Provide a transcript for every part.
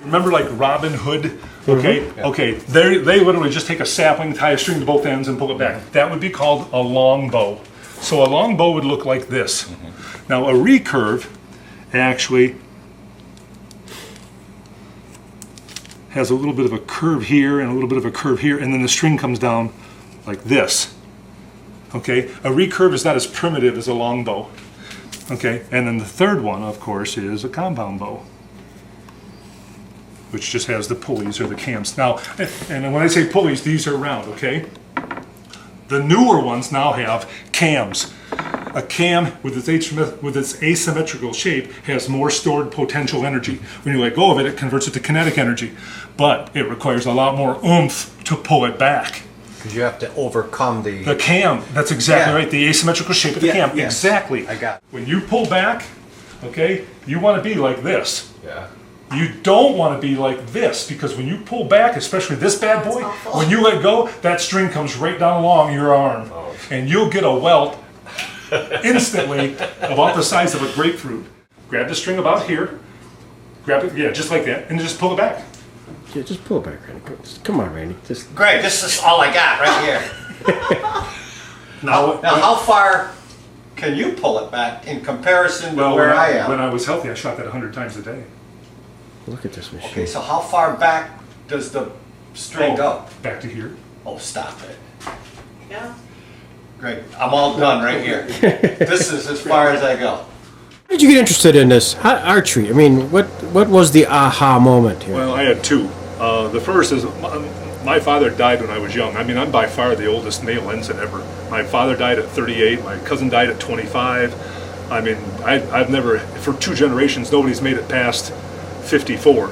Remember like Robin Hood? Okay, okay. They literally just take a sapling, tie a string to both ends, and pull it back. That would be called a long bow. So a long bow would look like this. Now a recurve actually has a little bit of a curve here and a little bit of a curve here, and then the string comes down like this. Okay, a recurve is not as primitive as a long bow. Okay, and then the third one, of course, is a compound bow, which just has the pulleys or the cams. Now, and when I say pulleys, these are round, okay? The newer ones now have cams. A cam with its asymmetrical shape has more stored potential energy. When you let go of it, it converts it to kinetic energy. But it requires a lot more oomph to pull it back. Because you have to overcome the cam. That's exactly right. The asymmetrical shape of the cam. Yes. Exactly. I got it. When you pull back, okay, you want to be like this. Yeah. You don't want to be like this, because when you pull back, especially this bad boy, when you let go, that string comes right down along your arm. And you'll get a welt instantly about the size of a grapefruit. Grab the string about here, grab it, yeah, just like that, and just pull it back. Yeah, just pull it back, Randy. Come on, Randy. Just... Greg, this is all I got right here. Now, how far can you pull it back in comparison to where when I am? When I was healthy, I shot that 100 times a day. Look at this machine. Okay, so how far back does the string go? Back to here. Oh, stop it. Yeah. Greg, I'm all done right here. This is as far as I go. How did you get interested in this archery? I mean, what was the aha moment here? Well, I had two. The first is my father died when I was young. I mean, I'm by far the oldest male ensign ever. My father died at 38. My cousin died at 25. I mean, I've never, for 2 generations, nobody's made it past 54.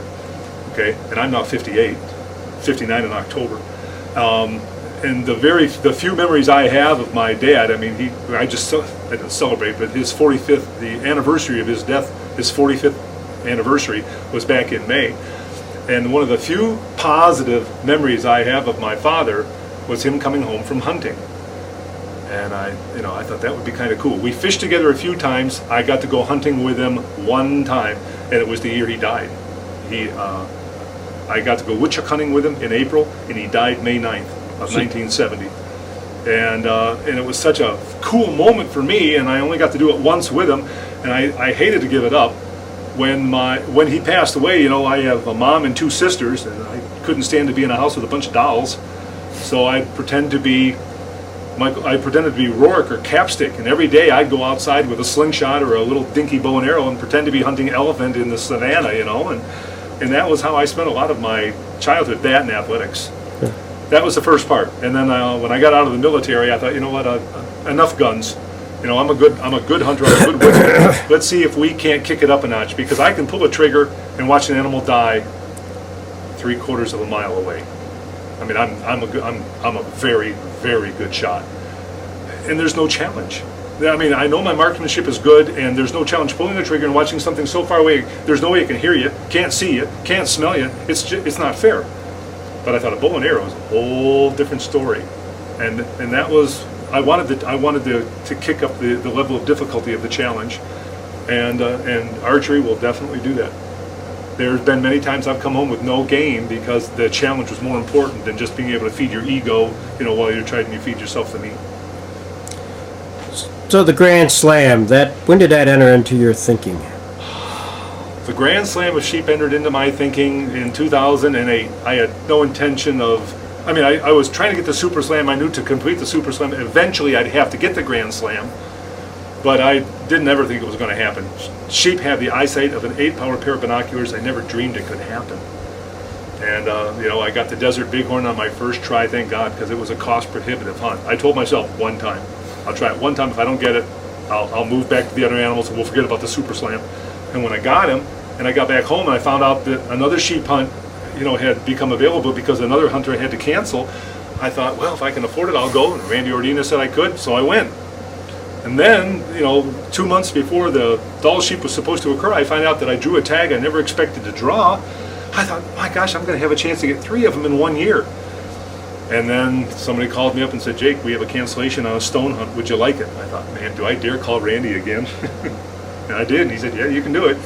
Okay, and I'm now 58, 59 in October. And the few memories I have of my dad, I mean, I didn't celebrate, but his 45th, the anniversary of his death, his 45th anniversary was back in May. And one of the few positive memories I have of my father was him coming home from hunting. And I thought that would be kind of cool. We fished together a few times. I got to go hunting with him one time, and it was the year he died. I got to go woodchuck hunting with him in April, and he died May 9th of 1970. And it was such a cool moment for me, and I only got to do it once with him, and I hated to give it up. When he passed away, I have a mom and 2 sisters, and I couldn't stand to be in a house with a bunch of dolls, so I pretended to be Rourke or Capstick, and every day I'd go outside with a slingshot or a little dinky bow and arrow and pretend to be hunting elephant in the savannah, and that was how I spent a lot of my childhood, that and athletics. That was the first part, and then when I got out of the military, I thought, enough guns. I'm a good hunter, I'm a good woodsman. Let's see if we can't kick it up a notch, because I can pull a trigger and watch an animal die 3/4 of a mile away. I mean, I'm a very, very good shot, and there's no challenge. I mean, I know my marksmanship is good, and there's no challenge pulling the trigger and watching something so far away. There's no way it can hear you, can't see you, can't smell you. It's not fair. But I thought a bow and arrow is a whole different story, and that was I wanted to kick up the level of difficulty of the challenge, and archery will definitely do that. There's been many times I've come home with no game because the challenge was more important than just being able to feed your ego, while you're trying to feed yourself the meat. So the Grand Slam, when did that enter into your thinking? The Grand Slam of sheep entered into my thinking in 2008. I had no intention of, I was trying to get the Super Slam. I knew to complete the Super Slam, eventually I'd have to get the Grand Slam, but I didn't ever think it was going to happen. Sheep have the eyesight of an 8-power pair of binoculars. I never dreamed it could happen. And, I got the Desert Bighorn on my first try, thank God, because it was a cost-prohibitive hunt. I told myself one time, I'll try it one time. If I don't get it, I'll move back to the other animals and we'll forget about the Super Slam. And when I got him, and I got back home and I found out that another sheep hunt, had become available because another hunter had to cancel, I thought, well, if I can afford it, I'll go. And Randy Ordina said I could, so I went. And then, 2 months before the Dall sheep was supposed to occur, I find out that I drew a tag I never expected to draw. I thought, my gosh, I'm going to have a chance to get 3 of them in 1 year. And then somebody called me up and said, Jake, we have a cancellation on a stone hunt. Would you like it? I thought, man, do I dare call Randy again? And I did. And he said, yeah, you can do it.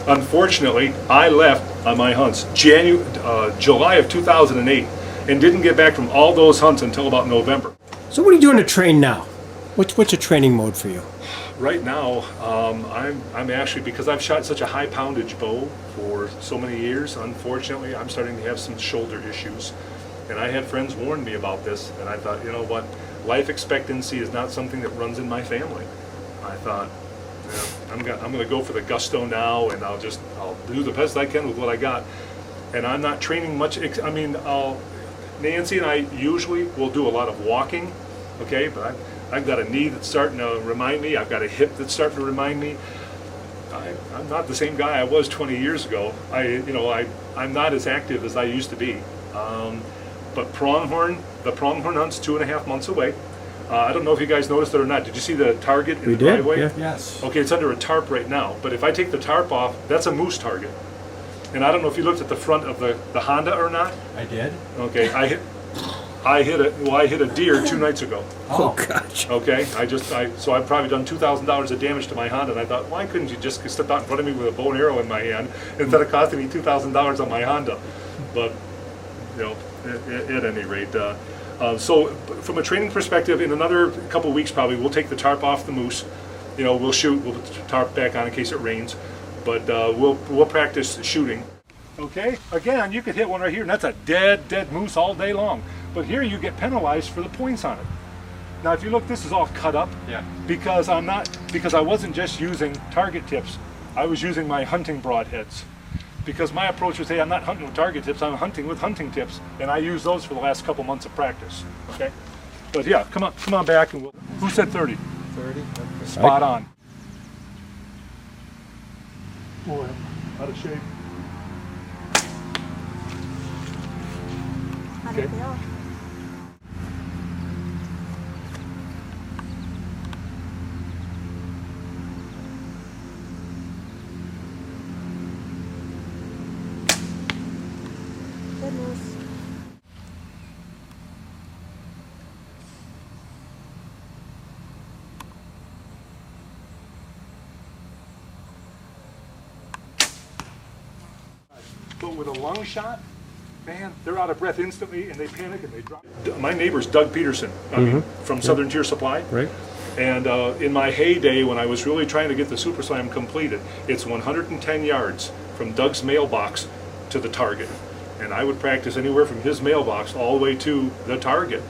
Unfortunately, I left on my hunts July of 2008 and didn't get back from all those hunts until about November. So what are you doing to train now? What's a training mode for you? Right now, I'm actually, because I've shot such a high poundage bow for so many years, unfortunately, I'm starting to have some shoulder issues. And I had friends warn me about this, and I thought, you know what, life expectancy is not something that runs in my family. I thought, yeah, I'm gonna go for the gusto now, and I'll do the best I can with what I got. And I'm not training much. I mean, Nancy and I usually will do a lot of walking, okay, but I've got a knee that's starting to remind me. I've got a hip that's starting to remind me. I'm not the same guy I was 20 years ago. I'm not as active as I used to be. But the pronghorn hunt's 2.5 months away. I don't know if you guys noticed it or not. Did you see the target in the driveway? Yeah. Yes. Okay, it's under a tarp right now. But if I take the tarp off, that's a moose target. And I don't know if you looked at the front of the Honda or not. I did. Okay, I hit a deer 2 nights ago. Oh gosh. Okay, so I've probably done $2,000 of damage to my Honda, and I thought, why couldn't you just step out in front of me with a bow and arrow in my hand instead of costing me $2,000 on my Honda? But at any rate, so from a training perspective, in another couple weeks probably we'll take the tarp off the moose. We'll put the tarp back on in case it rains, but we'll practice shooting. Okay, again, you could hit one right here, and that's a dead moose all day long. But here you get penalized for the points on it. Now, if you look, this is all cut up. Yeah. Because I wasn't just using target tips. I was using my hunting broadheads. Because my approach was, hey, I'm not hunting with target tips, I'm hunting with hunting tips, and I used those for the last couple months of practice. Okay. But yeah, come on back, and who said 30? 30. Okay. Spot on. Boy, I'm out of shape. How do you feel? Goodness. But with a lung shot, man, they're out of breath instantly, and they panic and they drop. My neighbor's Doug Peterson, from Southern Tier Supply. Right. And in my heyday, when I was really trying to get the Super Slam completed, it's 110 yards from Doug's mailbox to the target. And I would practice anywhere from his mailbox all the way to the target.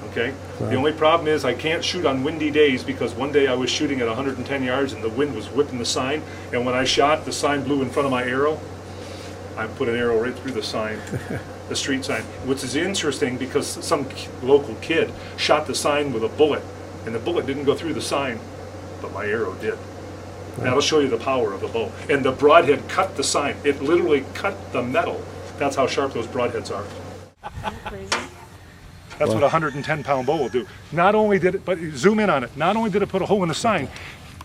Okay? Wow. The only problem is I can't shoot on windy days, because one day I was shooting at 110 yards and the wind was whipping the sign, and when I shot, the sign blew in front of my arrow. I put an arrow right through the sign, the street sign, which is interesting because some local kid shot the sign with a bullet, and the bullet didn't go through the sign, but my arrow did. Wow. That'll show you the power of the bow. And the broadhead cut the sign. It literally cut the metal. That's how sharp those broadheads are. Crazy. That's what a 110-pound bow will do. Not only did it, but zoom in on it, not only did it put a hole in the sign,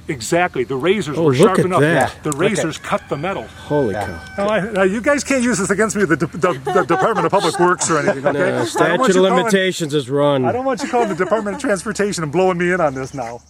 exactly, the razors were sharp enough. That. The razors cut the metal. Holy cow. Now, you guys can't use this against me with the Department of Public Works or anything, okay? No, statute of limitations is run. I don't want you calling the Department of Transportation and blowing me in on this now.